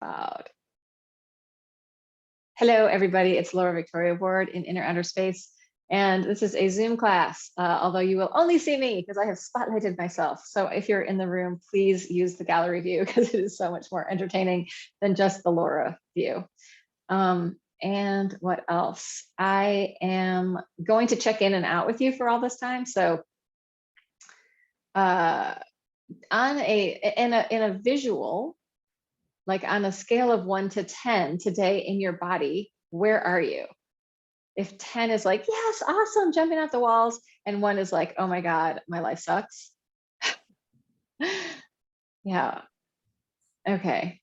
Cloud. Hello, everybody. It's Laura Victoria Ward in Inner Outer Space. And this is a Zoom class, although you will only see me because I have spotlighted myself. So if you're in the room, please use the gallery view because it is so much more entertaining than just the Laura view. And what else? I am going to check in and out with you for all this time. So in a visual, like on a scale of 1 to 10 today in your body, where are you? If 10 is like, yes, awesome, jumping off the walls, and 1 is like, oh my God, my life sucks. Yeah. Okay.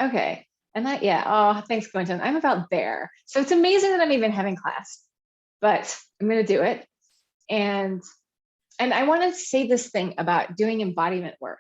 Okay. And that, yeah. Oh, thanks, Quentin. I'm about there. So it's amazing that I'm even having class, but I'm going to do it. And I want to say this thing about doing embodiment work.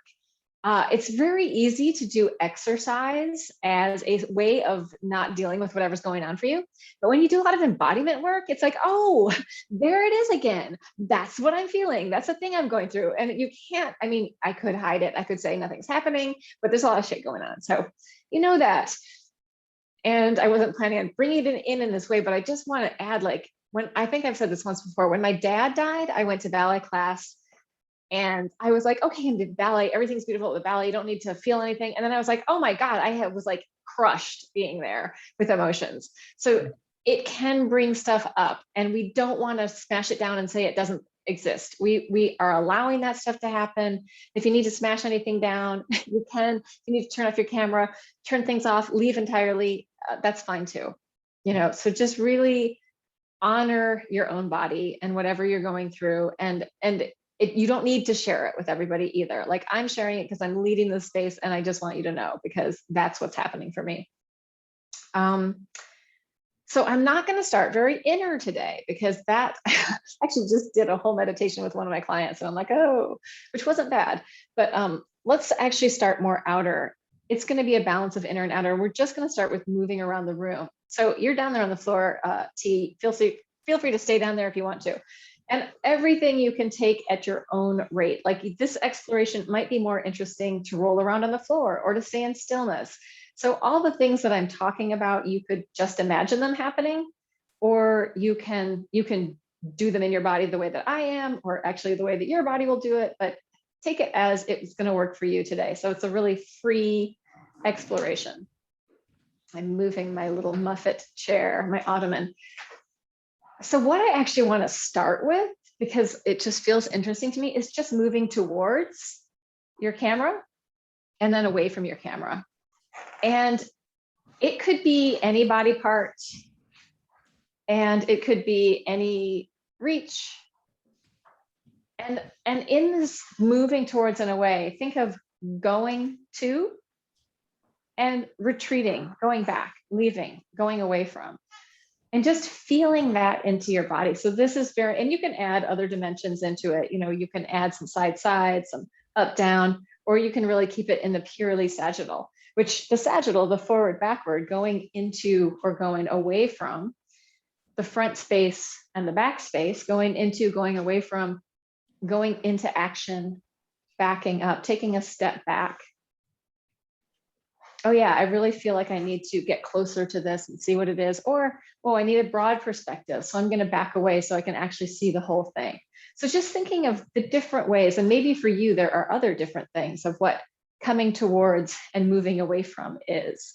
It's very easy to do exercise as a way of not dealing with whatever's going on for you. But when you do a lot of embodiment work, it's like, oh, there it is again. That's what I'm feeling. That's the thing I'm going through. And you can't, I mean, I could hide it. I could say nothing's happening, but there's a lot of shit going on. So you know that. And I wasn't planning on bringing it in this way, but I just want to add, like, when I think I've said this once before, when my dad died, I went to ballet class. And I was like, okay, I'm doing ballet. Everything's beautiful with ballet. You don't need to feel anything. And then I was like, oh my God, was like crushed being there with emotions. So it can bring stuff up, and we don't want to smash it down and say it doesn't exist. We are allowing that stuff to happen. If you need to smash anything down, you can. If you need to turn off your camera, turn things off, leave entirely. That's fine too. You know, so just really honor your own body and whatever you're going through, and you don't need to share it with everybody either. Like, I'm sharing it because I'm leading this space, and I just want you to know, because that's what's happening for me. So I'm not going to start very inner today, because that actually just did a whole meditation with one of my clients, and I'm like, oh, which wasn't bad. But let's actually start more outer. It's going to be a balance of inner and outer. We're just going to start with moving around the room. So you're down there on the floor, T. Feel free to stay down there if you want to. And everything you can take at your own rate. Like, this exploration might be more interesting to roll around on the floor or to stay in stillness. So all the things that I'm talking about, you could just imagine them happening, or you can do them in your body the way that I am, or actually the way that your body will do it, but take it as it's going to work for you today. So it's a really free exploration. I'm moving my little Muffet chair, my ottoman. So what I actually want to start with, because it just feels interesting to me, is just moving towards your camera and then away from your camera. And it could be any body part, and it could be any reach. And in this moving towards and away, think of going to and retreating, going back, leaving, going away from. And just feeling that into your body. So this is very, and you can add other dimensions into it. You know, you can add some side, some up, down, or you can really keep it in the purely sagittal, which the sagittal, the forward, backward, going into or going away from, the front space and the back space, going into, going away from, going into action, backing up, taking a step back. Oh yeah, I really feel like I need to get closer to this and see what it is. Or, oh, I need a broad perspective, so I'm going to back away so I can actually see the whole thing. So just thinking of the different ways, and maybe for you, there are other different things of what coming towards and moving away from is.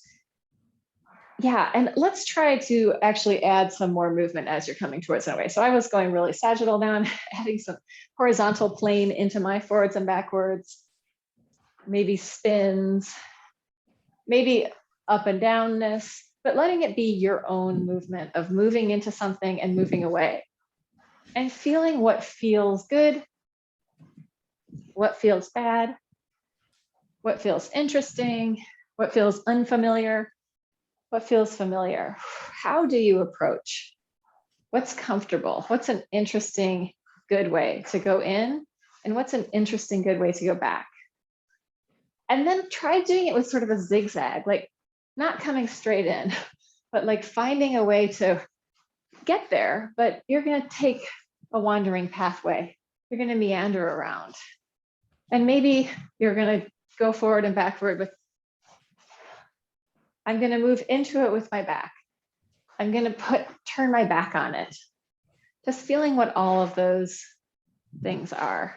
Yeah, and let's try to actually add some more movement as you're coming towards and away. So I was going really sagittal now, I'm adding some horizontal plane into my forwards and backwards, maybe spins, maybe up and downness, but letting it be your own movement of moving into something and moving away, and feeling what feels good, what feels bad, what feels interesting, what feels unfamiliar, what feels familiar. How do you approach? What's comfortable? What's an interesting, good way to go in? And what's an interesting, good way to go back? And then try doing it with sort of a zigzag, like not coming straight in, but like finding a way to get there, but you're going to take a wandering pathway. You're going to meander around. And maybe you're going to go forward and backward with I'm going to move into it with my back. I'm going to turn my back on it. Just feeling what all of those things are.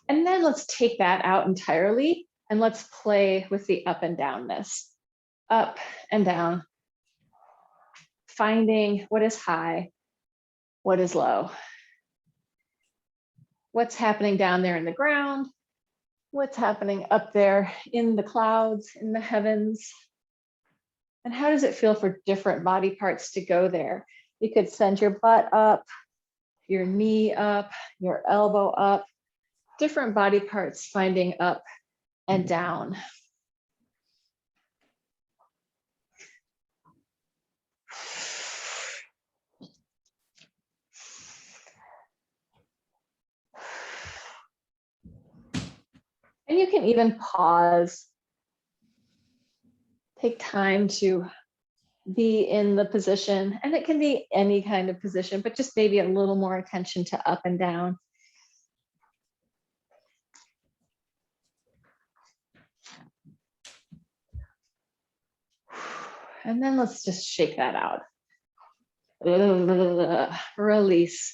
And then let's take that out entirely and let's play with the up and downness. Up and down. Finding what is high, what is low. What's happening down there in the ground? What's happening up there in the clouds, in the heavens? And how does it feel for different body parts to go there? You could send your butt up, your knee up, your elbow up, different body parts finding up and down. And you can even pause, take time to be in the position, and it can be any kind of position, but just maybe a little more attention to up and down. And then let's just shake that out. Release.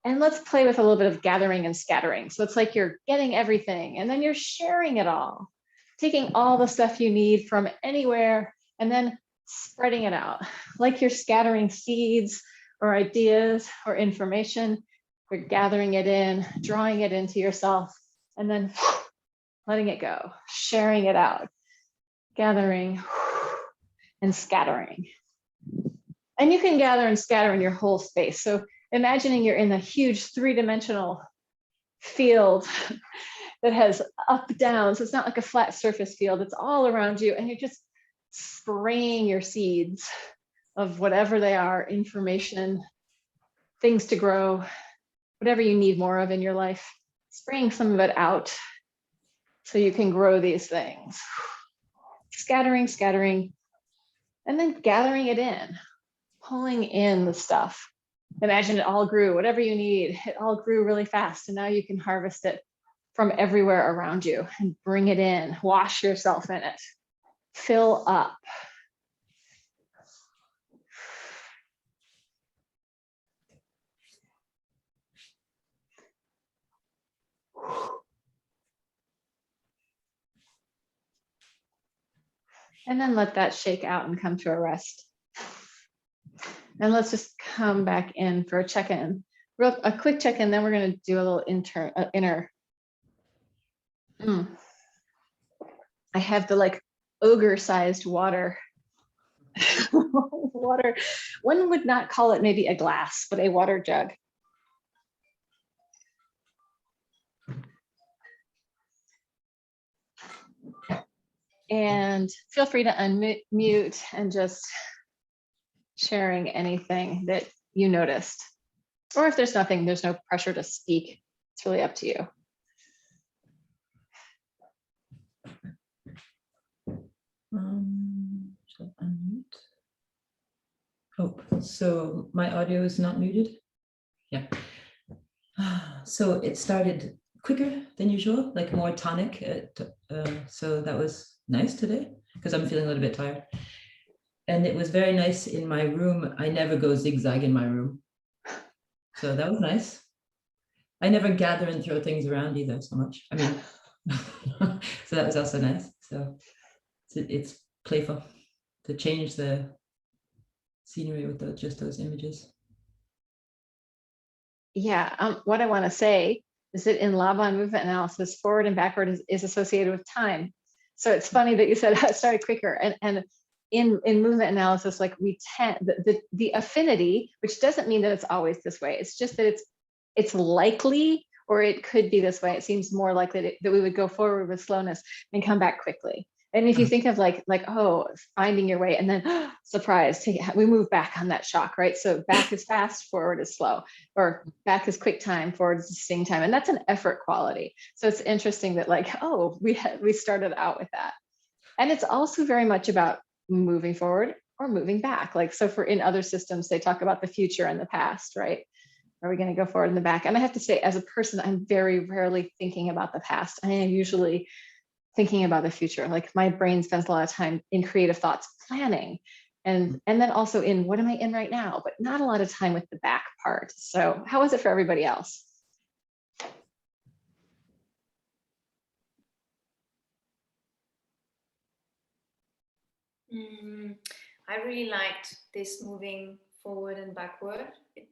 And let's play with a little bit of gathering and scattering. So it's like you're getting everything and then you're sharing it all, taking all the stuff you need from anywhere and then spreading it out. Like you're scattering seeds or ideas or information. You're gathering it in, drawing it into yourself, and then letting it go, sharing it out, gathering and scattering. And you can gather and scatter in your whole space. So imagining you're in a huge three-dimensional field that has up, down. So it's not like a flat surface field, it's all around you. And you're just spraying your seeds of whatever they are, information, things to grow, whatever you need more of in your life, spraying some of it out so you can grow these things. Scattering, scattering, and then gathering it in, pulling in the stuff. Imagine it all grew, whatever you need, it all grew really fast. And now you can harvest it from everywhere around you and bring it in, wash yourself in it, fill up. And then let that shake out and come to a rest. And let's just come back in for a check-in. A quick check-in, then we're going to do a little inner. I have the like ogre-sized water. Water. One would not call it maybe a glass, but a water jug. And feel free to unmute and just sharing anything that you noticed. Or if there's nothing, there's no pressure to speak. It's really up to you. Shall I unmute? Oh, so my audio is not muted? Yeah. So it started quicker than usual, like more tonic. So that was nice today because I'm feeling a little bit tired. And it was very nice in my room. I never go zigzag in my room. So that was nice. I never gather and throw things around either so much. I mean, so that was also nice. So it's playful to change the scenery with just those images. Yeah, what I want to say is that in Laban movement analysis, forward and backward is associated with time. So it's funny that you said it started quicker. And in movement analysis, like we tend, the affinity, which doesn't mean that it's always this way. It's just that it's likely, or it could be this way. It seems more likely that we would go forward with slowness and come back quickly. And if you think of like, oh, finding your way and then surprise, we move back on that shock, right? So back is fast, forward is slow, or back is quick time, forward is sustained time. And that's an effort quality. So it's interesting that like, oh, we started out with that. And it's also very much about moving forward or moving back. Like, so for in other systems, they talk about the future and the past, right? Are we going to go forward in the back? And I have to say, as a person, I'm very rarely thinking about the past. I am usually thinking about the future. Like my brain spends a lot of time in creative thoughts planning, and then also in what am I in right now, but not a lot of time with the back part. So how is it for everybody else? I really liked this moving forward and backward. It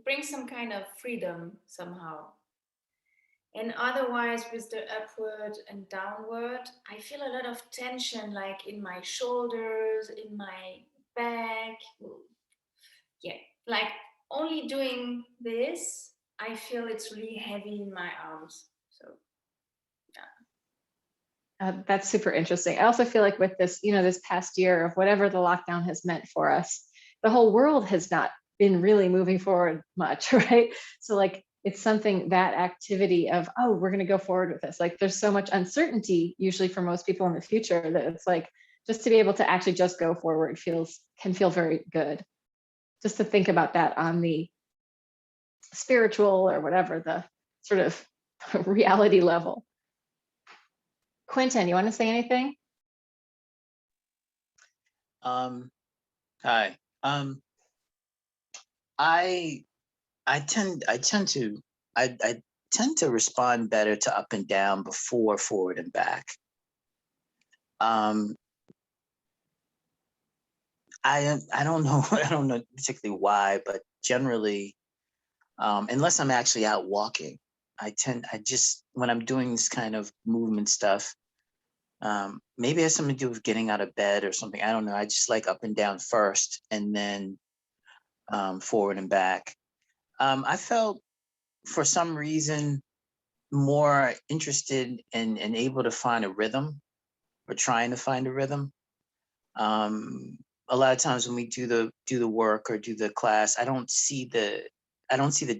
brings some kind of freedom somehow. And otherwise, with the upward and downward, I feel a lot of tension, like in my shoulders, in my back. Yeah, like only doing this, I feel it's really heavy in my arms. So, yeah. That's super interesting. I also feel like with this, this past year of whatever the lockdown has meant for us, the whole world has not been really moving forward much, right? So like it's something, that activity of, oh, we're going to go forward with this. Like there's so much uncertainty usually for most people in the future that it's like just to be able to actually just go forward can feel very good. Just to think about that on the spiritual or whatever the sort of reality level. Quentin, you want to say anything? Hi. I tend to respond better to up and down before forward and back. I don't know I don't know particularly why, but generally, unless I'm actually out walking, when I'm doing this kind of movement stuff, maybe it has something to do with getting out of bed or something. I don't know. I just like up and down first and then forward and back. I felt for some reason more interested and able to find a rhythm, or trying to find a rhythm. A lot of times when we do the work or do the class, I don't see the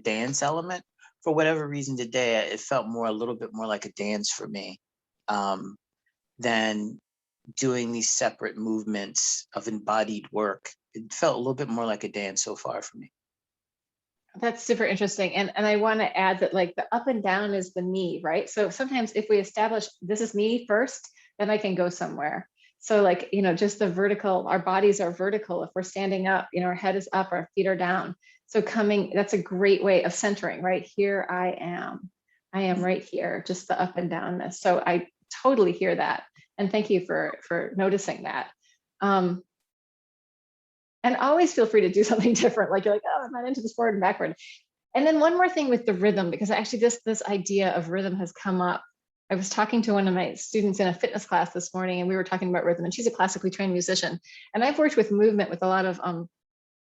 dance element. For whatever reason today, it felt a little bit more like a dance for me, than doing these separate movements of embodied work. It felt a little bit more like a dance so far for me. That's super interesting. And I want to add that like the up and down is the me, right? So sometimes if we establish this is me first, then I can go somewhere. So like, just the vertical, our bodies are vertical. If we're standing up, our head is up, our feet are down. So that's a great way of centering, right? Here I am right here, just the up and downness. So I totally hear that. And thank you for noticing that. And always feel free to do something different. Like you're like, oh, I'm not into this forward and backward. And then one more thing with the rhythm, because actually this idea of rhythm has come up. I was talking to one of my students in a fitness class this morning, and we were talking about rhythm, and she's a classically trained musician. And I've worked with movement with a lot of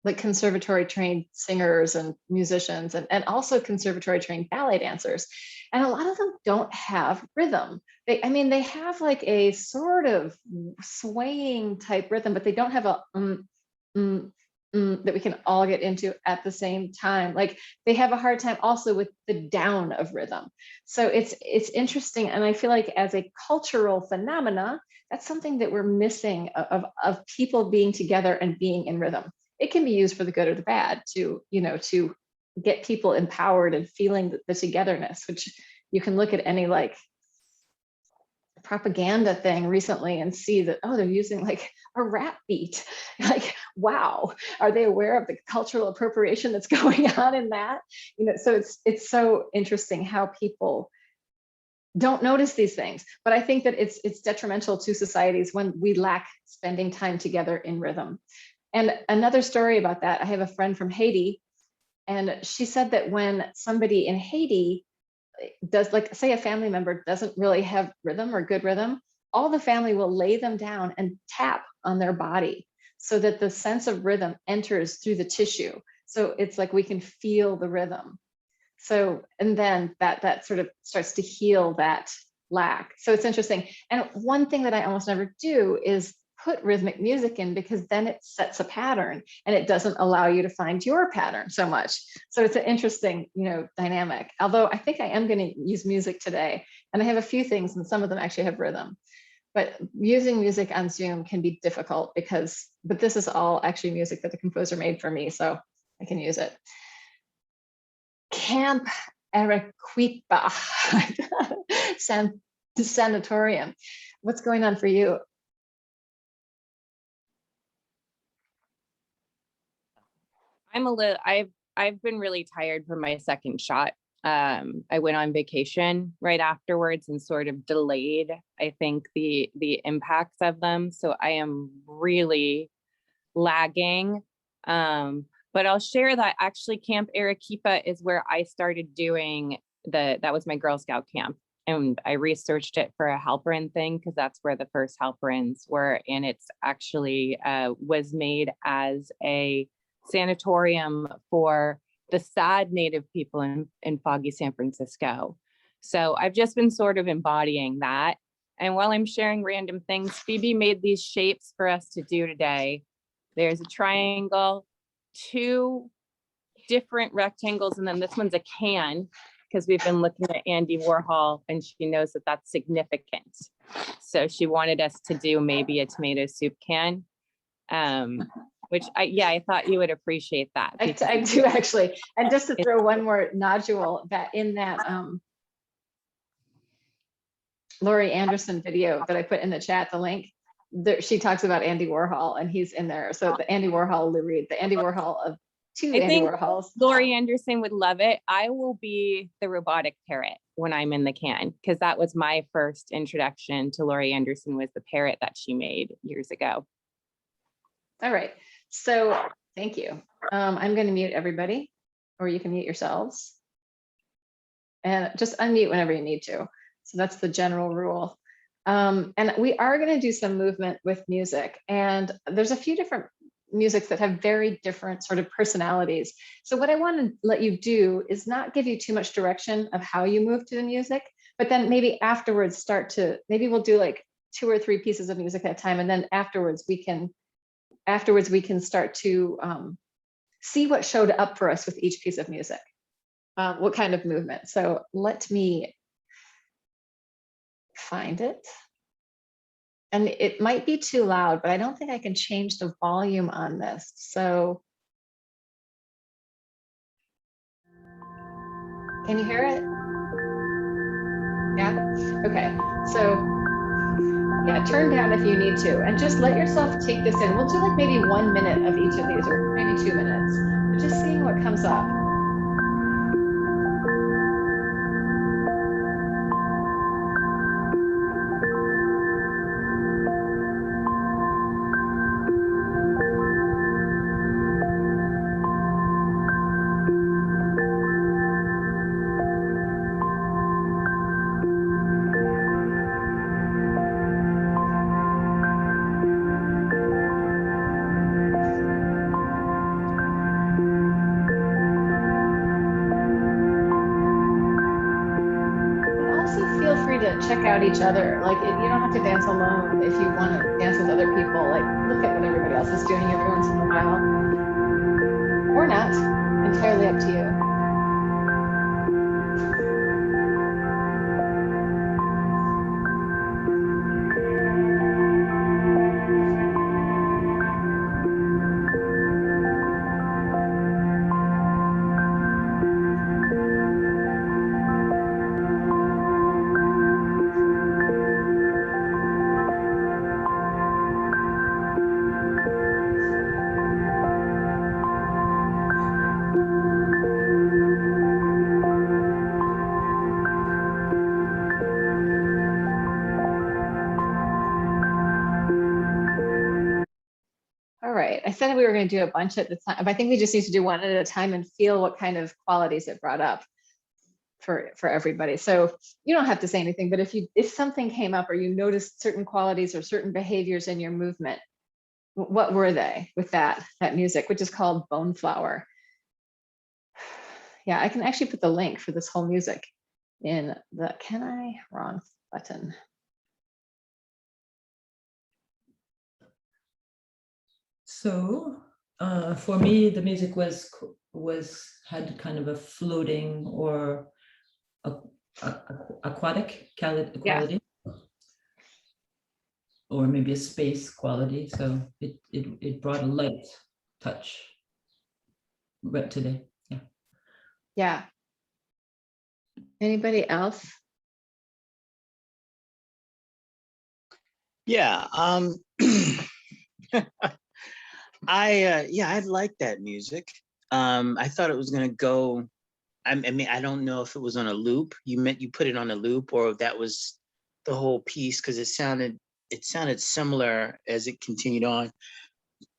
like conservatory trained singers and musicians, and also conservatory trained ballet dancers. And a lot of them don't have rhythm. They have like a sort of swaying type rhythm, but they don't have a that we can all get into at the same time. Like they have a hard time also with the down of rhythm. So it's interesting. And I feel like as a cultural phenomena, that's something that we're missing of people being together and being in rhythm. It can be used for the good or the bad to get people empowered and feeling the togetherness, which you can look at any like propaganda thing recently and see that, oh, they're using like a rap beat. Like, wow, are they aware of the cultural appropriation that's going on in that? So it's so interesting how people don't notice these things. But I think that it's detrimental to societies when we lack spending time together in rhythm. And another story about that, I have a friend from Haiti, and she said that when somebody in Haiti does, like, say a family member doesn't really have rhythm or good rhythm, all the family will lay them down and tap on their body so that the sense of rhythm enters through the tissue. So it's like we can feel the rhythm. So, and then that sort of starts to heal that lack. So it's interesting. And one thing that I almost never do is put rhythmic music in, because then it sets a pattern and it doesn't allow you to find your pattern so much. So it's an interesting, dynamic. Although I think I am going to use music today, and I have a few things, and some of them actually have rhythm. But using music on Zoom can be difficult but this is all actually music that the composer made for me, so I can use it. Camp Arequipa, San sanatorium. What's going on for you? I've been really tired from my second shot. I went on vacation right afterwards and sort of delayed, I think, the impacts of them. So I am really lagging. But I'll share that actually Camp Arequipa is where I started doing that was my Girl Scout camp. And I researched it for a Halperin thing because that's where the first Halperins were. And it's actually was made as a sanatorium for the sad Native people in foggy San Francisco. So I've just been sort of embodying that. And while I'm sharing random things, Phoebe made these shapes for us to do today. There's a triangle, 2 different rectangles, and then this one's a can, because we've been looking at Andy Warhol and she knows that that's significant. So she wanted us to do maybe a tomato soup can, which I thought you would appreciate that. I do actually. And just to throw one more nodule, that in that Laurie Anderson video that I put in the chat, the link, she talks about Andy Warhol and he's in there. So the Andy Warhol, Lou Reed, the Andy Warhol of 2 Andy Warhols. Laurie Anderson would love it. I will be the robotic parrot when I'm in the can, because that was my first introduction to Laurie Anderson, was the parrot that she made years ago. All right. So thank you. I'm going to mute everybody, or you can mute yourselves. And just unmute whenever you need to. So that's the general rule. And we are going to do some movement with music. And there's a few different musics that have very different sort of personalities. So what I want to let you do is not give you too much direction of how you move to the music, but then maybe afterwards maybe we'll do like 2 or 3 pieces of music at a time. And then afterwards we can start to see what showed up for us with each piece of music, what kind of movement. So let me find it. And it might be too loud, but I don't think I can change the volume on this. So can you hear it? Yeah, okay. So yeah, turn down if you need to, and just let yourself take this in. We'll do like maybe 1 minute of each of these, or maybe 2 minutes, but just seeing what comes up. Check out each other. Like, you don't have to dance alone. If you want to dance with other people, like, look at what everybody else is doing every once in a while, or not. Entirely up to you. I said we were going to do a bunch at the time, but I think we just need to do one at a time and feel what kind of qualities it brought up for everybody. So you don't have to say anything, but if something came up or you noticed certain qualities or certain behaviors in your movement, what were they with that music, which is called Bone Flower? Yeah, I can actually put the link for this whole music in the, wrong button. So for me, the music had kind of a floating or aquatic quality, or maybe a space quality. So it brought a light touch right today. Yeah. Yeah. Anybody else? Yeah. I like that music. I thought it was gonna go. I mean, I don't know if it was on a loop. You meant you put it on a loop, or if that was the whole piece, because it sounded similar as it continued on.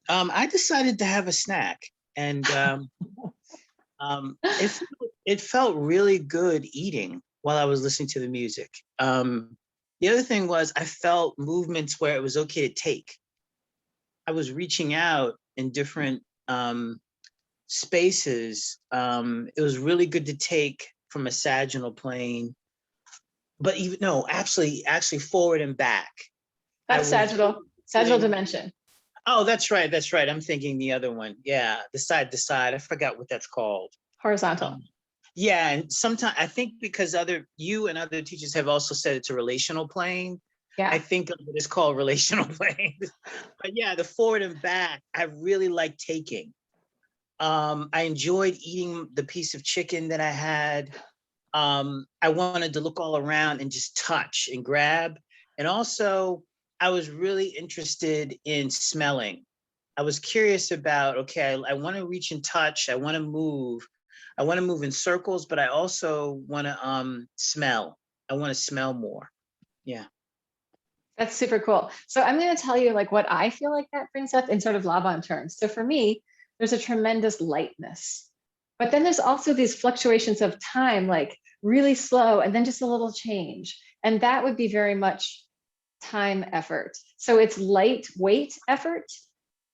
I decided to have a snack, and it felt really good eating while I was listening to the music. The other thing was I felt movements where it was okay to take. I was reaching out in different spaces. It was really good to take from a sagittal plane, but even no, actually forward and back. That's sagittal dimension. Oh, that's right. That's right. I'm thinking the other one. Yeah, the side to side. I forgot what that's called. Horizontal. Yeah, and sometimes I think because you and other teachers have also said it's a relational plane. I Yeah. think of it as called relational plane. But yeah, the forward and back, I really like taking. I enjoyed eating the piece of chicken that I had. I wanted to look all around and just touch and grab. And also, I was really interested in smelling. I was curious about, okay, I want to reach and touch. I want to move. I want to move in circles, but I also want to smell. I want to smell more. Yeah. That's super cool. So I'm going to tell you like what I feel like that brings up in sort of Laban terms. So for me, there's a tremendous lightness, but then there's also these fluctuations of time, like really slow and then just a little change. And that would be very much time effort. So it's lightweight effort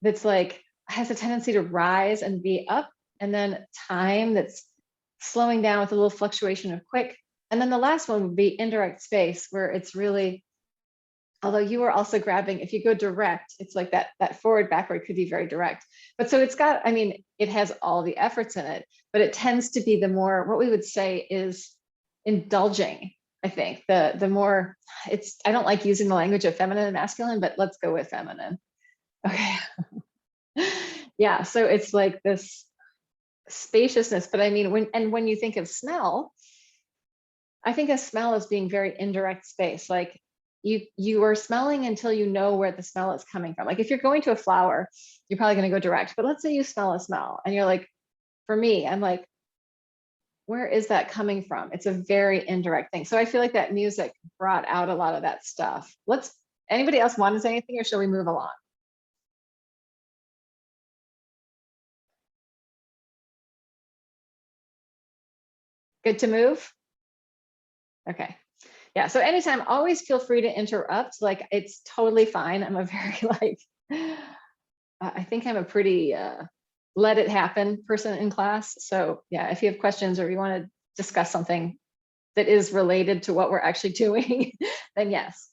that's like has a tendency to rise and be up, and then time that's slowing down with a little fluctuation of quick. And then the last one would be indirect space, where it's really, although you were also grabbing, if you go direct, it's like that forward backward could be very direct. But so it's got, I mean, it has all the efforts in it, but it tends to be the more, what we would say is indulging. I think the more it's, I don't like using the language of feminine and masculine, but let's go with feminine. Okay. Yeah, so it's like this spaciousness, but I mean, when you think of smell, I think of smell as being very indirect space. Like you are smelling until you know where the smell is coming from. Like if you're going to a flower, you're probably going to go direct, but let's say you smell a smell and you're like, for me, I'm like, where is that coming from? It's a very indirect thing. So I feel like that music brought out a lot of that stuff. Anybody else want to say anything, or shall we move along? Good to move? Okay. Yeah, so anytime, always feel free to interrupt. Like it's totally fine. I'm a very like, I think I'm a pretty let it happen person in class. So yeah, if you have questions or you want to discuss something that is related to what we're actually doing, then yes.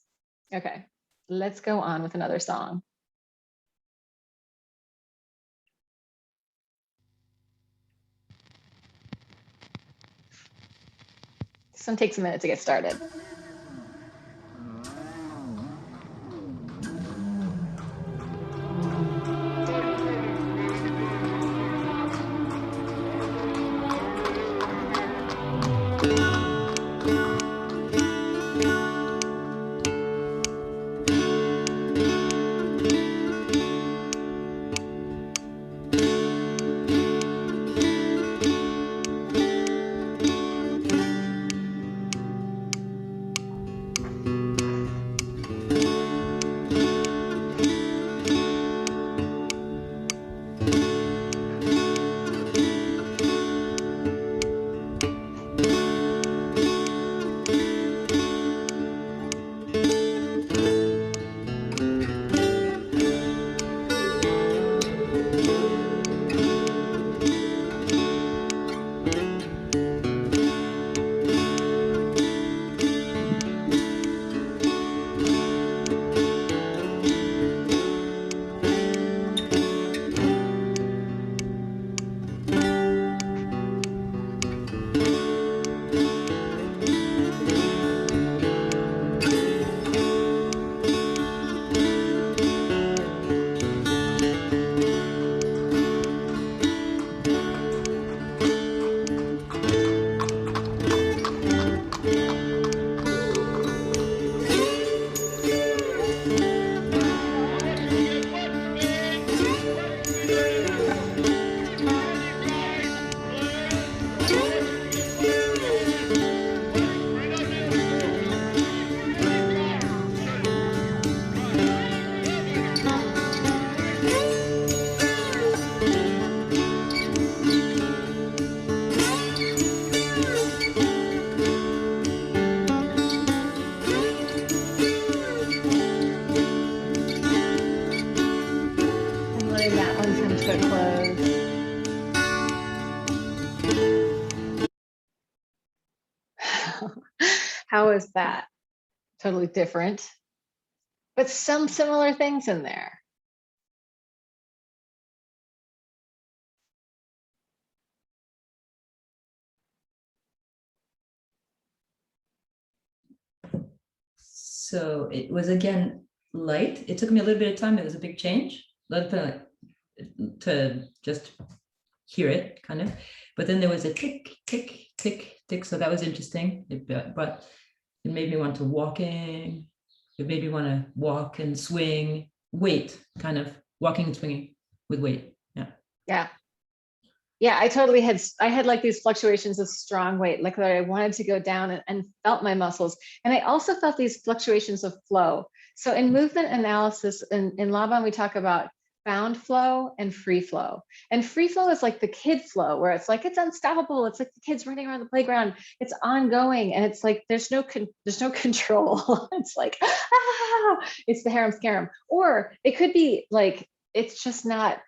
Okay, let's go on with another song. This one takes a minute to get started. is that? Totally different, but some similar things in there. So it was again light. It took me a little bit of time. It was a big change, to just hear it kind of. But then there was a tick, tick, tick, tick. So that was interesting. But it made me want to walking. It made me want to walk and swing, weight, kind of walking and swinging with weight. Yeah. Yeah. Yeah, I had like these fluctuations of strong weight, like that I wanted to go down and felt my muscles. And I also felt these fluctuations of flow. So in movement analysis in Laban, we talk about bound flow and free flow. And free flow is like the kid flow, where it's like, it's unstoppable. It's like the kids running around the playground. It's ongoing. And it's like, there's no control. It's like, ah, it's the harem scarum. Or it could be like, it's just not,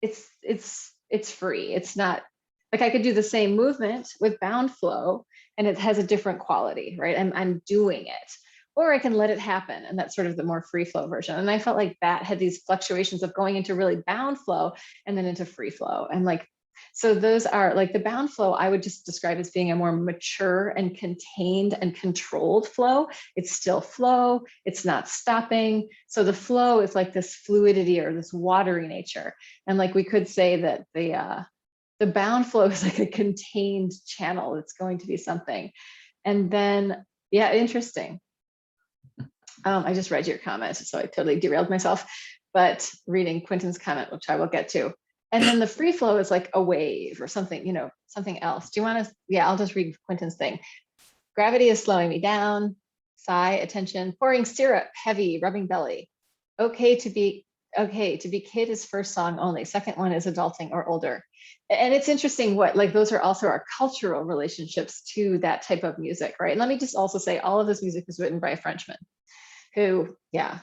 it's free. It's not like I could do the same movement with bound flow and it has a different quality, right? I'm doing it, or I can let it happen. And that's sort of the more free flow version. And I felt like that had these fluctuations of going into really bound flow and then into free flow. And like, so those are like the bound flow, I would just describe as being a more mature and contained and controlled flow. It's still flow, it's not stopping. So the flow is like this fluidity or this watery nature. And like we could say that the bound flow is like a contained channel. It's going to be something. And then, yeah, interesting. I just read your comment, so I totally derailed myself, but reading Quentin's comment, which I will get to. And then the free flow is like a wave or something, you know, something else. Do you want to? Yeah, I'll just read Quentin's thing. Gravity is slowing me down. Sigh, attention, pouring syrup, heavy, rubbing belly. Okay to be kid is first song only. Second one is adulting or older. And it's interesting what, like, those are also our cultural relationships to that type of music, right? And let me just also say all of this music was written by a Frenchman who, yeah,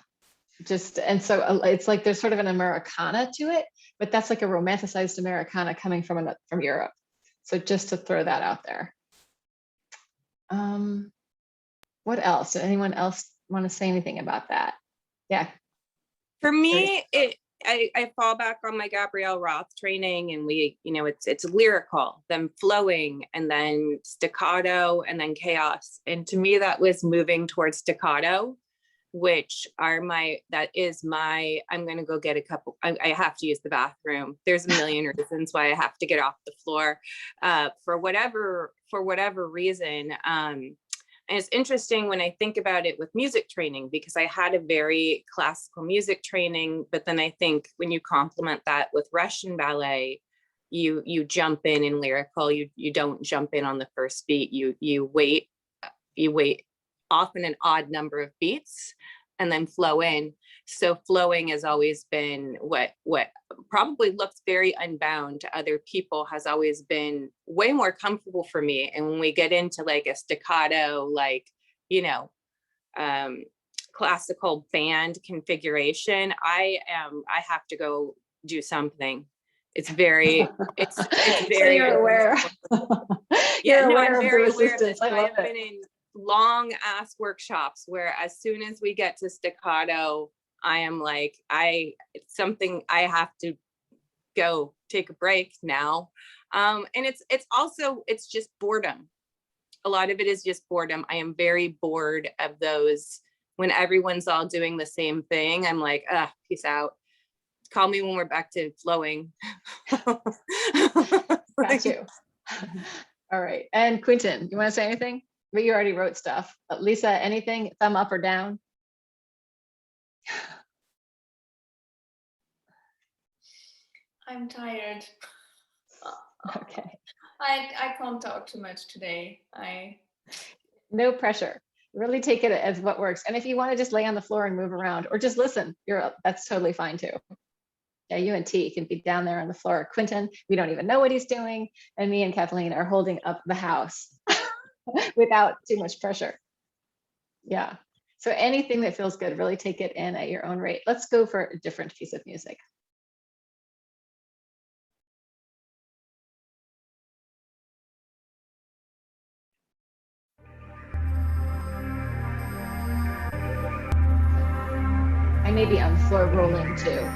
just, and so it's like there's sort of an Americana to it, but that's like a romanticized Americana coming from Europe. So just to throw that out there. What else? Did anyone else want to say anything about that? Yeah. For me, I fall back on my Gabrielle Roth training, and we, you know, it's lyrical, then flowing, and then staccato, and then chaos. And to me, that was moving towards staccato, which are I'm going to go get a couple, I have to use the bathroom. There's a million reasons why I have to get off the floor for whatever reason. And it's interesting when I think about it with music training, because I had a very classical music training, but then I think when you complement that with Russian ballet, you jump in lyrical, you don't jump in on the first beat, you wait often an odd number of beats and then flow in. So flowing has always been what probably looks very unbound to other people, has always been way more comfortable for me. And when we get into like a staccato, like, you know, classical band configuration, I have to go do something. It's very So you're aware. Yeah, You're no, aware I'm of very the aware of resistance. this. I love I've been in long ass workshops where as soon as we get to staccato, I am like, it's something I have to go take a break now. And it's also just boredom. A lot of it is just boredom. I am very bored of those when everyone's all doing the same thing. I'm like, peace out. Call me when we're back to flowing. Got you. All right. And Quentin, you want to say anything? But you already wrote stuff. Lisa, anything? Thumb up or down? I'm tired. Okay. I can't talk too much today. No pressure. Really take it as what works. And if you want to just lay on the floor and move around or just listen, that's totally fine too. Yeah, you and T can be down there on the floor. Quentin, we don't even know what he's doing. And me and Kathleen are holding up the house without too much pressure. Yeah. So anything that feels good, really take it in at your own rate. Let's go for a different piece of music. may be on the floor rolling too.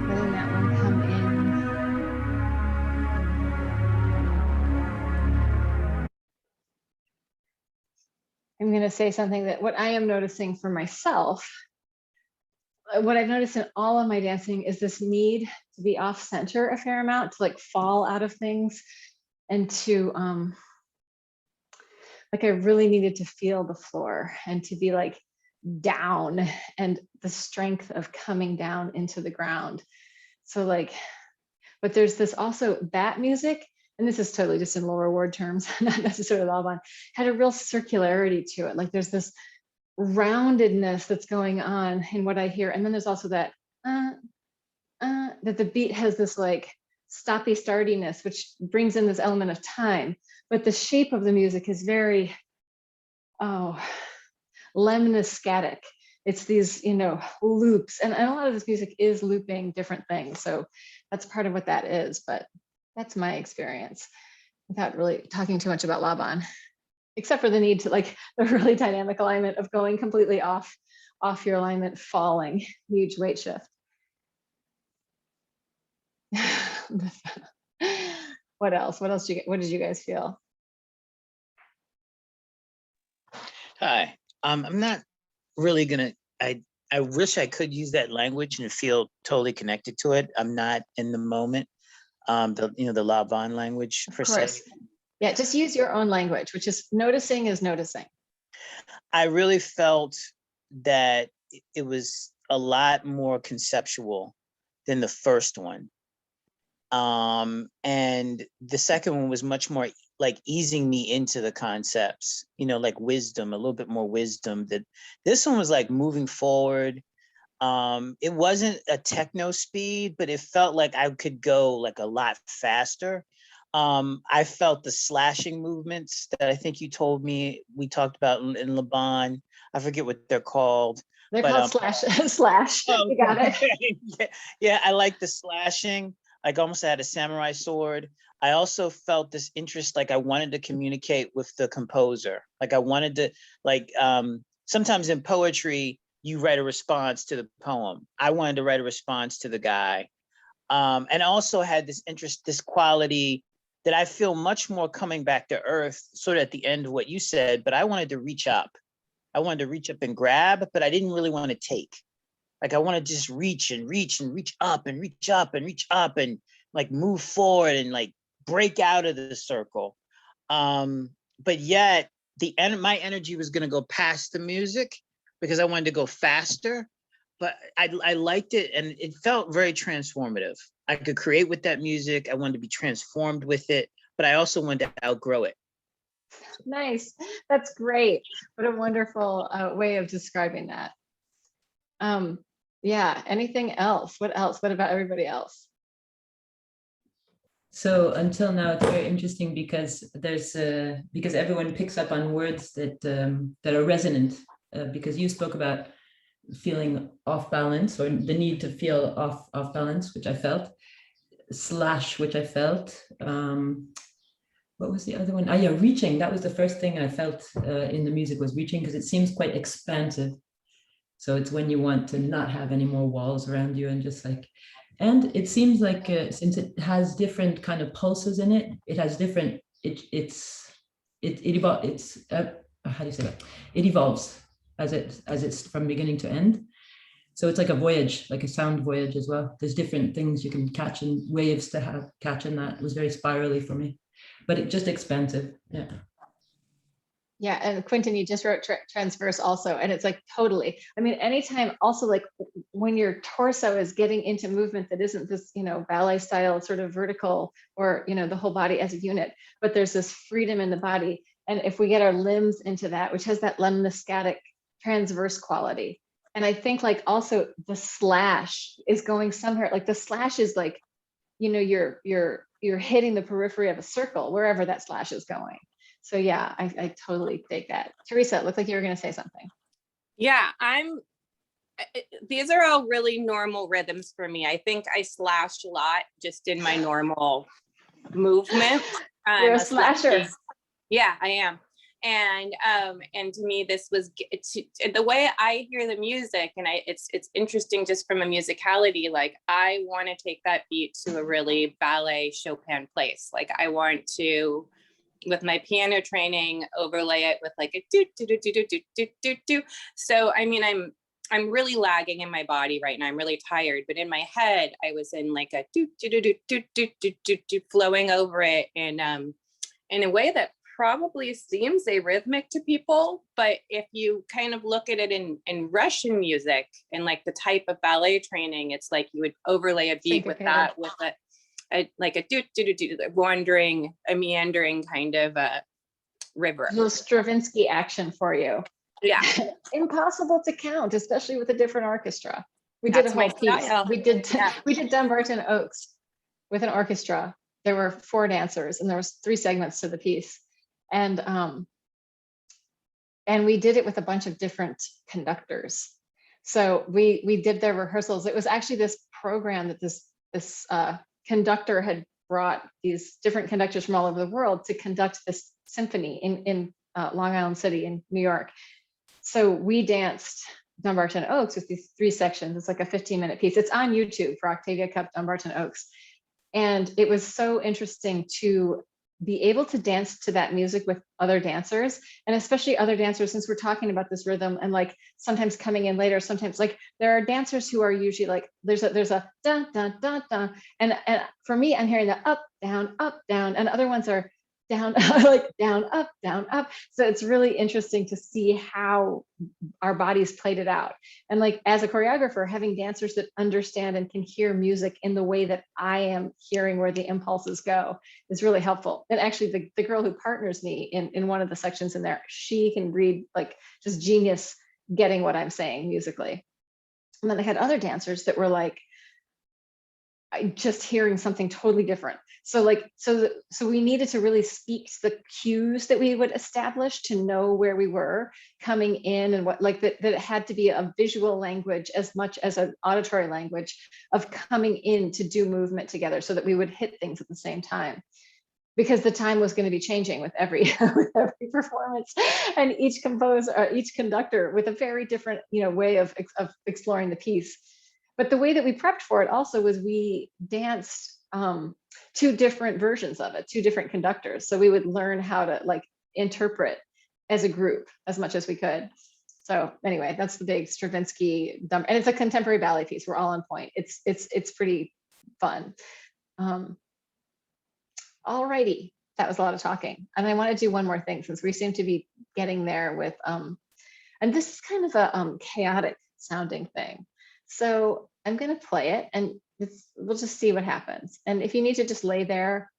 Letting that one come in. I'm going to say something that what I am noticing for myself, what I've noticed in all of my dancing is this need to be off center a fair amount, to like fall out of things, and to like I really needed to feel the floor and to be like down, and the strength of coming down into the ground. So like, but there's this also bat music, and this is totally just in lower ward terms, not necessarily Laban, had a real circularity to it. Like there's this roundedness that's going on in what I hear. And then there's also that, that the beat has this like stoppy stardiness, which brings in this element of time. But the shape of the music is very, lemniscatic. It's these, loops. And a lot of this music is looping different things. So that's part of what that is. But that's my experience without really talking too much about Laban, except for the need to like the really dynamic alignment of going completely off your alignment, falling, huge weight shift. What else? What else what did you guys feel? Hi, I'm not really gonna, I wish I could use that language and feel totally connected to it. I'm not in the moment, the Laban language per se. Yeah, just use your own language, which is noticing is noticing. I really felt that it was a lot more conceptual than the first one. And the second one was much more like easing me into the concepts, like wisdom, a little bit more wisdom. That this one was like moving forward, It wasn't a techno speed, but it felt like I could go like a lot faster. I felt the slashing movements that I think you told me we talked about in Laban. I forget what they're called. They're but, called slash. Oh, You got it. yeah, yeah, I like the slashing. Like almost I had a samurai sword. I also felt this interest, like I wanted to communicate with the composer. Like I wanted to, like sometimes in poetry, you write a response to the poem. I wanted to write a response to the guy. And also had this interest, this quality that I feel much more coming back to earth, sort of at the end of what you said, but I wanted to reach up. I wanted to reach up and grab, but I didn't really want to take. Like I want to just reach and reach and reach up and reach up and reach up and like move forward and like break out of the circle. But yet my energy was going to go past the music because I wanted to go faster. But I liked it and it felt very transformative. I could create with that music. I wanted to be transformed with it, but I also wanted to outgrow it. Nice. That's great. What a wonderful way of describing that. Yeah. Anything else? What else? What about everybody else? So until now, it's very interesting because because everyone picks up on words that that are resonant. Because you spoke about feeling off balance or the need to feel off balance, which I felt. Slash, which I felt. What was the other one? Yeah, reaching. That was the first thing I felt in the music, was reaching, because it seems quite expansive. So it's when you want to not have any more walls around you and just like, and it seems like since it has different kind of pulses in it, it has different, how do you say that? It evolves as it's from beginning to end. So it's like a voyage, like a sound voyage as well. There's different things you can catch and waves to catch in that. It was very spirally for me, but it just expansive. Yeah. Yeah, and Quentin, you just wrote transverse also, and it's like totally. I mean, anytime also like when your torso is getting into movement that isn't this, ballet style sort of vertical or, the whole body as a unit, but there's this freedom in the body. And if we get our limbs into that, which has that lemniscatic transverse quality. And I think like also the slash is going somewhere, like the slash is like, you're hitting the periphery of a circle, wherever that slash is going. So yeah, I totally take that. Teresa, it looked like you were going to say something. Yeah, these are all really normal rhythms for me. I think I slashed a lot just in my normal movement. You're a slasher. Yeah, I am. And to me, this was the way I hear the music, and it's interesting just from a musicality. Like I want to take that beat to a really ballet Chopin place. Like I want to, with my piano training, overlay it with like a do do do do do do do do do. So I mean, I'm really lagging in my body right now. I'm really tired, but in my head, I was in like a do do do do do do do do do, flowing over it in a way that probably seems arrhythmic to people, but if you kind of look at it in Russian music and like the type of ballet training, it's like you would overlay a beat with that, with like a do do do do, a meandering kind of a river. A little Stravinsky action for you. Yeah. Impossible to count, especially with a different orchestra. We did a whole piece. We did Dumbarton Oaks with an orchestra. There were 4 dancers and there was 3 segments to the piece. And we did it with a bunch of different conductors. So we did their rehearsals. It was actually this program that this conductor had brought these different conductors from all over the world to conduct this symphony in Long Island City in New York. So we danced Dumbarton Oaks with these 3 sections. It's like a 15-minute piece. It's on YouTube for Octavia Cup Dumbarton Oaks. And it was so interesting to be able to dance to that music with other dancers, and especially other dancers, since we're talking about this rhythm and like sometimes coming in later, sometimes like there are dancers who are usually like, there's a dun, dun, dun, dun. And for me, I'm hearing the up, down, and other ones are down, like down, up. So it's really interesting to see how our bodies played it out. And like, as a choreographer, having dancers that understand and can hear music in the way that I am hearing where the impulses go is really helpful. And actually the girl who partners me in one of the sections in there, she can read, like, just genius getting what I'm saying musically. And then I had other dancers that were like, just hearing something totally different. So we needed to really speak to the cues that we would establish to know where we were coming in, and what, like that it had to be a visual language as much as an auditory language of coming in to do movement together, so that we would hit things at the same time, because the time was going to be changing with every with every performance, and each composer, each conductor with a very different, way of exploring the piece. But the way that we prepped for it also was we danced two different versions of it, two different conductors. So we would learn how to like interpret as a group as much as we could. So anyway, that's the big Stravinsky, and it's a contemporary ballet piece. We're all on point. It's pretty fun. Alrighty, that was a lot of talking. And I want to do one more thing, since we seem to be getting there with, and this is kind of a chaotic sounding thing. So I'm going to play it, and we'll just see what happens. And if you need to just lay there,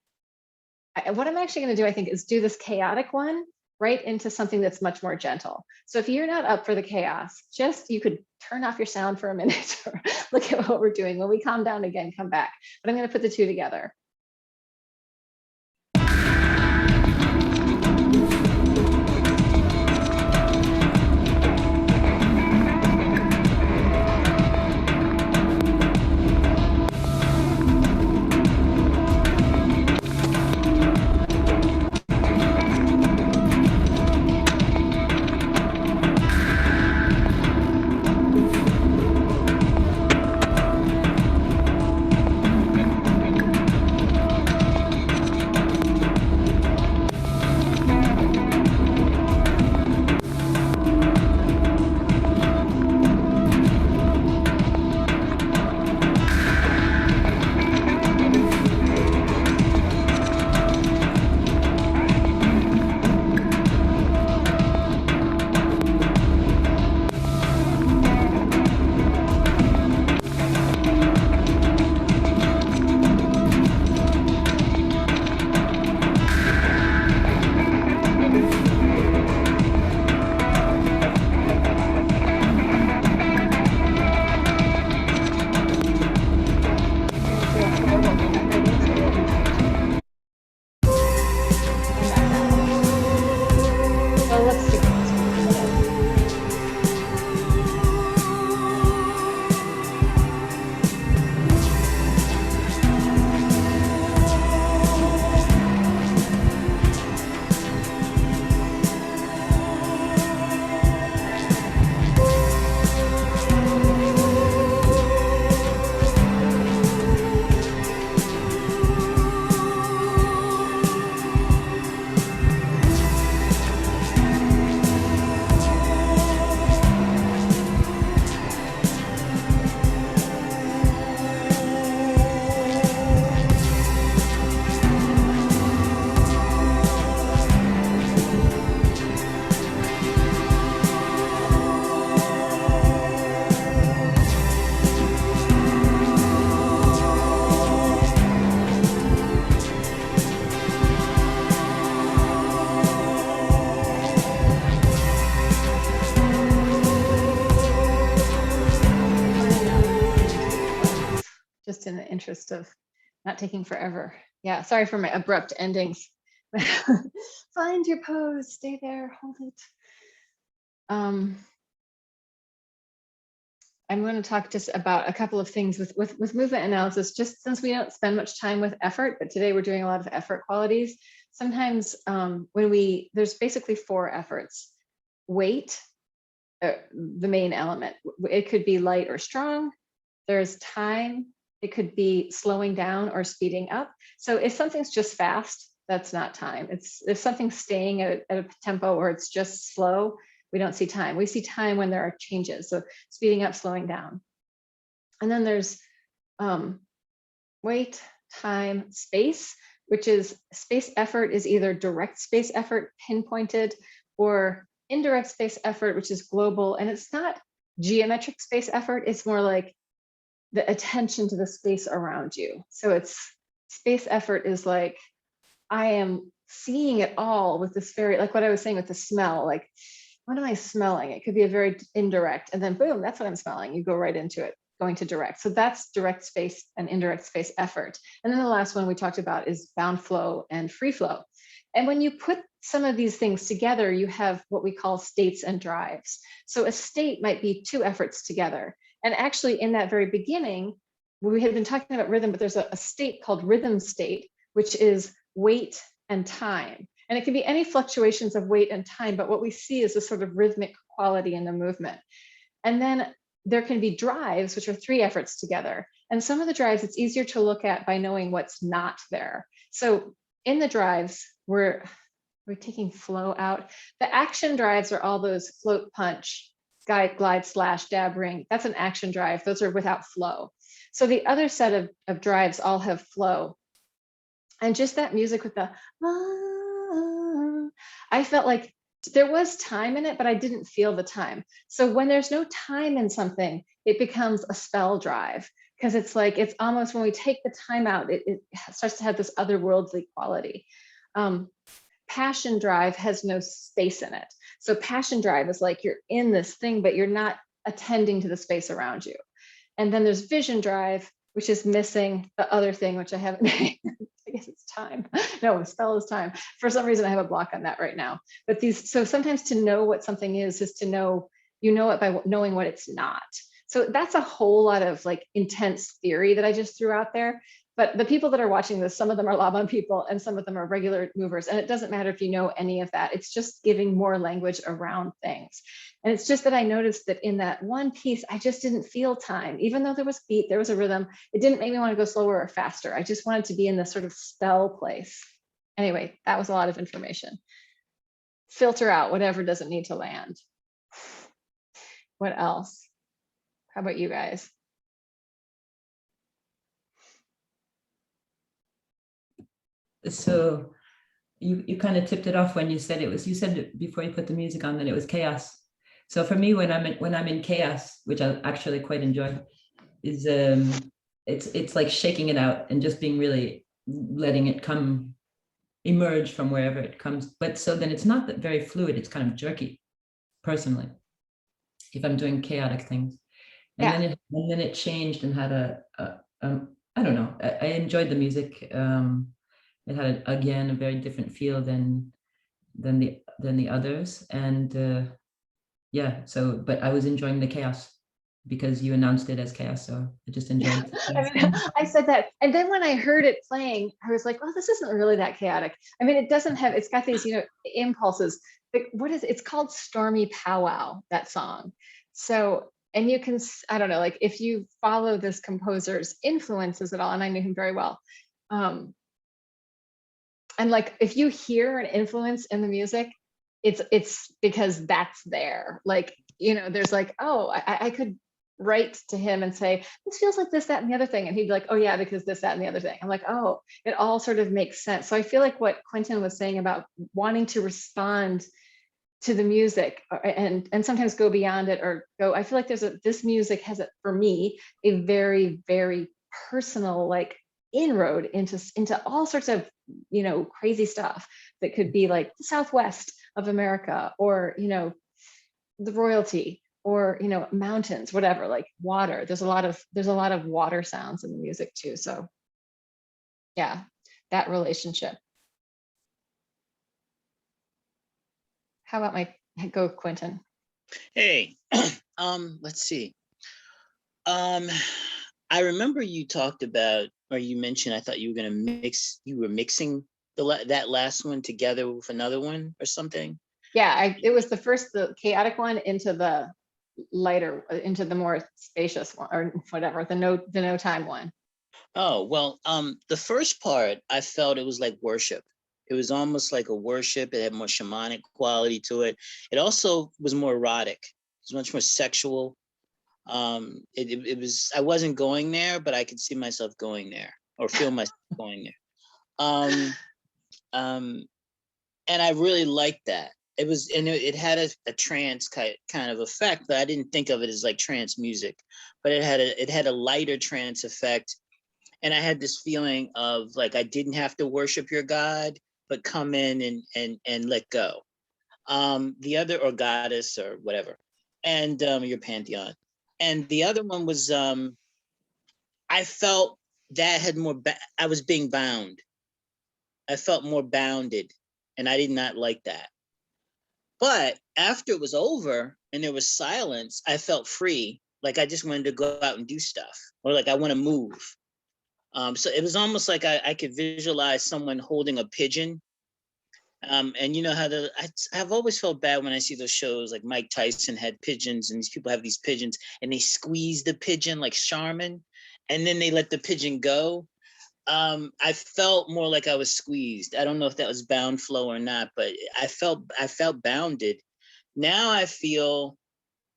what I'm actually going to do, I think, is do this chaotic one right into something that's much more gentle. So if you're not up for the chaos, you could turn off your sound for a minute or look at what we're doing. When we calm down again, come back. But I'm going to put the two together. Just in the interest of not taking forever. Yeah, sorry for my abrupt endings. Find your pose, stay there, hold it. I'm going to talk just about a couple of things with movement analysis, just since we don't spend much time with effort, but today we're doing a lot of effort qualities. Sometimes there's basically 4 efforts. Weight, the main element. It could be light or strong. There's time. It could be slowing down or speeding up. So if something's just fast, that's not time. If something's staying at a tempo or it's just slow, we don't see time. We see time when there are changes. So speeding up, slowing down. And then there's weight, time, space, which is space effort is either direct space effort, pinpointed, or indirect space effort, which is global. And it's not geometric space effort. It's more like the attention to the space around you. So it's space effort is like, I am seeing it all with this very, like what I was saying with the smell, like what am I smelling? It could be a very indirect, and then boom, that's what I'm smelling. You go right into it, going to direct. So that's direct space and indirect space effort. And then the last one we talked about is bound flow and free flow. And when you put some of these things together, you have what we call states and drives. So a state might be two efforts together. And actually in that very beginning, we had been talking about rhythm, but there's a state called rhythm state, which is weight and time. And it can be any fluctuations of weight and time, but what we see is a sort of rhythmic quality in the movement. And then there can be drives, which are three efforts together. And some of the drives, it's easier to look at by knowing what's not there. So in the drives, we're taking flow out. The action drives are all those float, punch, glide, slash, dab, ring. That's an action drive. Those are without flow. So the other set of drives all have flow. And just that music with the, I felt like there was time in it, but I didn't feel the time. So when there's no time in something, it becomes a spell drive, because it's like, it's almost when we take the time out, it starts to have this otherworldly quality. Passion drive has no space in it. So passion drive is like you're in this thing, but you're not attending to the space around you. And then there's vision drive, which is missing the other thing, which I haven't I guess it's time. No, spell is time. For some reason, I have a block on that right now. But these, so sometimes to know what something is to know, you know it by knowing what it's not. So that's a whole lot of like intense theory that I just threw out there. But the people that are watching this, some of them are Laban people and some of them are regular movers. And it doesn't matter if you know any of that. It's just giving more language around things. And it's just that I noticed that in that one piece, I just didn't feel time. Even though there was beat, there was a rhythm, it didn't make me want to go slower or faster. I just wanted to be in this sort of spell place. Anyway, that was a lot of information. Filter out whatever doesn't need to land. What else? How about you guys? So you kind of tipped it off when you said it was, you said it before you put the music on that it was chaos. So for me, when I'm in chaos, which I actually quite enjoy, is it's like shaking it out and just being really letting it come, emerge from wherever it comes. But so then it's not that very fluid, it's kind of jerky, personally, if I'm doing chaotic things. And Yeah. then it changed and had I don't know, I enjoyed the music. It had again a very different feel than the others, and yeah. So, but I was enjoying the chaos because you announced it as chaos, so I just enjoyed it. I mean, I said that, and then when I heard it playing, I was like, "Oh, this isn't really that chaotic." I mean, it doesn't have. It's got these, impulses. But what is? It's called "Stormy Powwow." That song. So, and you can, I don't know, like if you follow this composer's influences at all, and I knew him very well. And like if you hear an influence in the music, it's because that's there. Like, there's like, oh, I could write to him and say, this feels like this, that, and the other thing. And he'd be like, oh yeah, because this, that, and the other thing. I'm like, oh, it all sort of makes sense. So I feel like what Quentin was saying about wanting to respond to the music and sometimes go beyond it or go, I feel like this music has, for me, a very, very personal, like inroad into all sorts of, crazy stuff that could be like the Southwest of America or, the royalty or, mountains, whatever, like water. There's a lot of water sounds in the music too. So yeah, that relationship. How about go Quentin? Hey, let's see. I remember you talked about, or you mentioned, I thought you were mixing that last one together with another one or something. Yeah, it was the chaotic one into the lighter, into the more spacious one or whatever, the no time one. Oh, well, the first part, I felt it was like worship. It was almost like a worship. It had more shamanic quality to it. It also was more erotic. It was much more sexual. It was, I wasn't going there, but I could see myself going there or feel myself going there. And I really liked that. It was, and it had a trance kind of effect, but I didn't think of it as like trance music, but it had a lighter trance effect. And I had this feeling of like, I didn't have to worship your God, but come in and let go. The other, or goddess or whatever, and your pantheon. And the other one was, I felt that had more, I was being bound. I felt more bounded, and I did not like that. But after it was over and there was silence, I felt free. Like I just wanted to go out and do stuff, or like I want to move. So it was almost like I could visualize someone holding a pigeon. And you know how I've always felt bad when I see those shows like Mike Tyson had pigeons, and these people have these pigeons and they squeeze the pigeon like Charmin, and then they let the pigeon go. I felt more like I was squeezed. I don't know if that was bound flow or not, but I felt bounded. Now I feel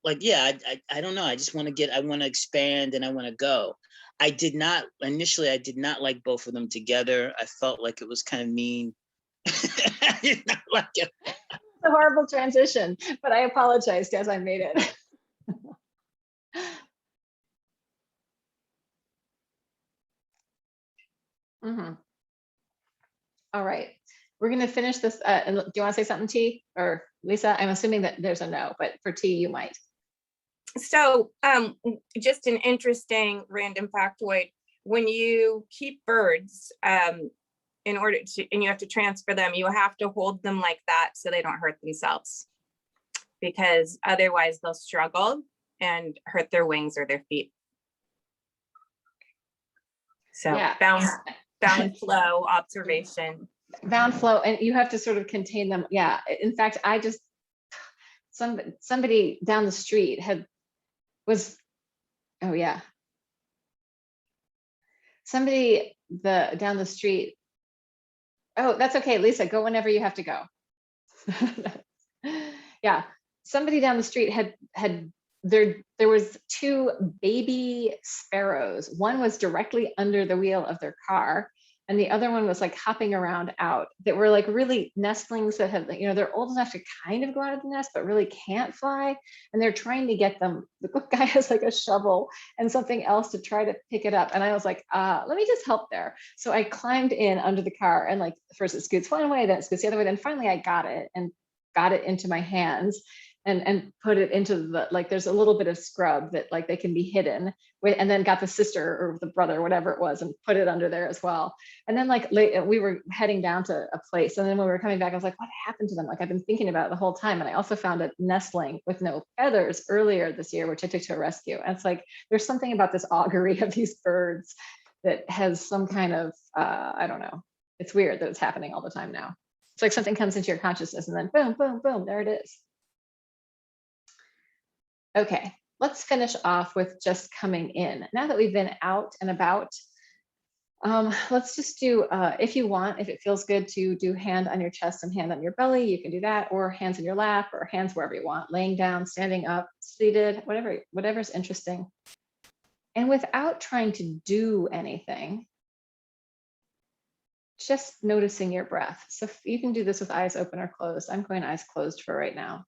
like, yeah, I don't know. I just want to I want to expand and I want to go. Initially, I did not like both of them together. I felt like it was kind of mean. I did not like it. It's a horrible transition, but I apologized as I made it. Mhm. All right, we're going to finish this. And do you want to say something, T or Lisa? I'm assuming that there's a no, but for T, you might. So just an interesting random factoid, when you keep birds, in order to, and you have to transfer them, you have to hold them like that so they don't hurt themselves, because otherwise they'll struggle and hurt their wings or their feet. So Yeah. bound flow observation. Bound flow, and you have to sort of contain them. Yeah. In fact, I just, somebody down the street oh yeah. Somebody down the street. Oh, that's okay, Lisa, go whenever you have to go. Yeah, somebody down the street there was two baby sparrows. One was directly under the wheel of their car, and the other one was like hopping around out, that were like really nestlings that have, they're old enough to kind of go out of the nest, but really can't fly. And they're trying to get them. The guy has like a shovel and something else to try to pick it up. And I was like, let me just help there. So I climbed in under the car, and like, first it scoots one way, then it scoots the other way. Then finally I got it into my hands and put it into the, like, there's a little bit of scrub that like they can be hidden with, and then got the sister or the brother, whatever it was, and put it under there as well. And then like we were heading down to a place, and then when we were coming back, I was like, what happened to them? Like, I've been thinking about it the whole time. And I also found a nestling with no feathers earlier this year, which I took to a rescue. And it's like, there's something about this augury of these birds that has some kind of, I don't know. It's weird that it's happening all the time now. It's like something comes into your consciousness and then boom, boom, boom, there it is. Okay, let's finish off with just coming in. Now that we've been out and about, let's just do, if you want, if it feels good to do hand on your chest and hand on your belly, you can do that, or hands in your lap, or hands wherever you want, laying down, standing up, seated, whatever's interesting. And without trying to do anything, just noticing your breath. So you can do this with eyes open or closed. I'm going eyes closed for right now.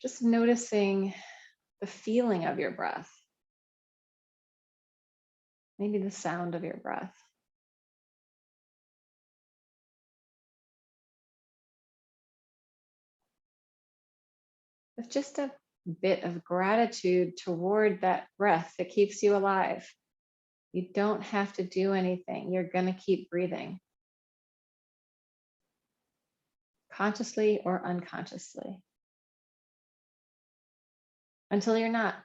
Just noticing the feeling of your breath. Maybe the sound of your breath. With just a bit of gratitude toward that breath that keeps you alive. You don't have to do anything. You're going to keep breathing. Consciously or unconsciously. Until you're not.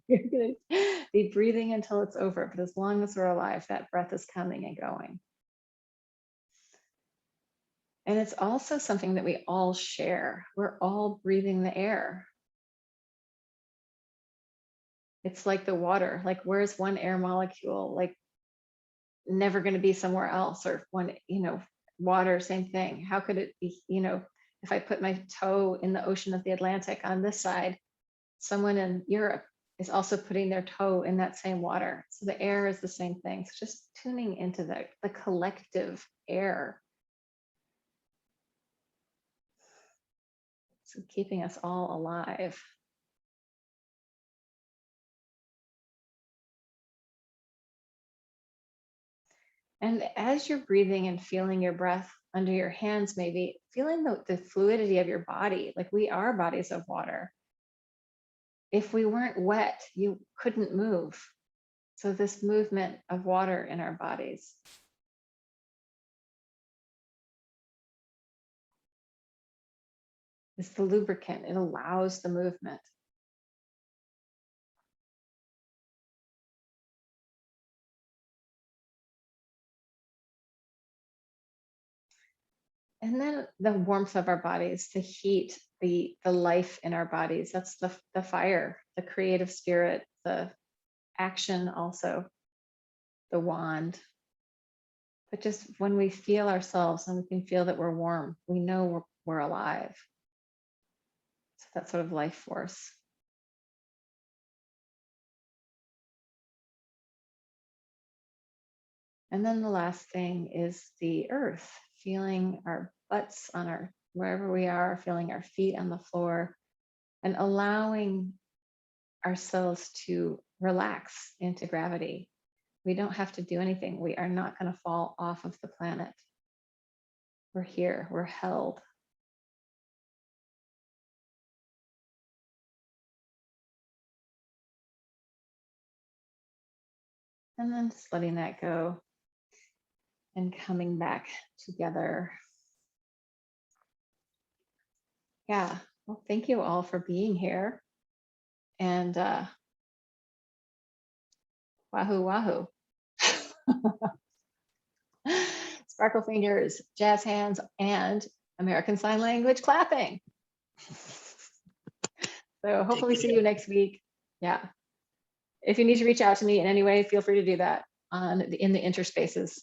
You're going to be breathing until it's over. But as long as we're alive, that breath is coming and going. And it's also something that we all share. We're all breathing the air. It's like the water. Like, where's one air molecule? Like, never going to be somewhere else. Or one, water, same thing. How could it be, if I put my toe in the ocean of the Atlantic on this side, someone in Europe is also putting their toe in that same water. So the air is the same thing. So just tuning into the collective air. So keeping us all alive. And as you're breathing and feeling your breath, under your hands, maybe feeling the fluidity of your body. Like we are bodies of water. If we weren't wet, you couldn't move. So this movement of water in our bodies. Is the lubricant. It allows the movement. And then the warmth of our bodies, the heat, the life in our bodies. That's the fire, the creative spirit, the action also, the wand. But just when we feel ourselves and we can feel that we're warm, we know we're alive. So that sort of life force. And then the last thing is the earth, feeling our butts on our, wherever we are, feeling our feet on the floor, and allowing ourselves to relax into gravity. We don't have to do anything. We are not going to fall off of the planet. We're here, we're held. And then just letting that go and coming back together. Yeah, well, thank you all for being here. And wahoo, wahoo. Sparkle fingers, jazz hands, and American Sign Language clapping. So hopefully see you next week. Yeah. If you need to reach out to me in any way, feel free to do that in the interspaces.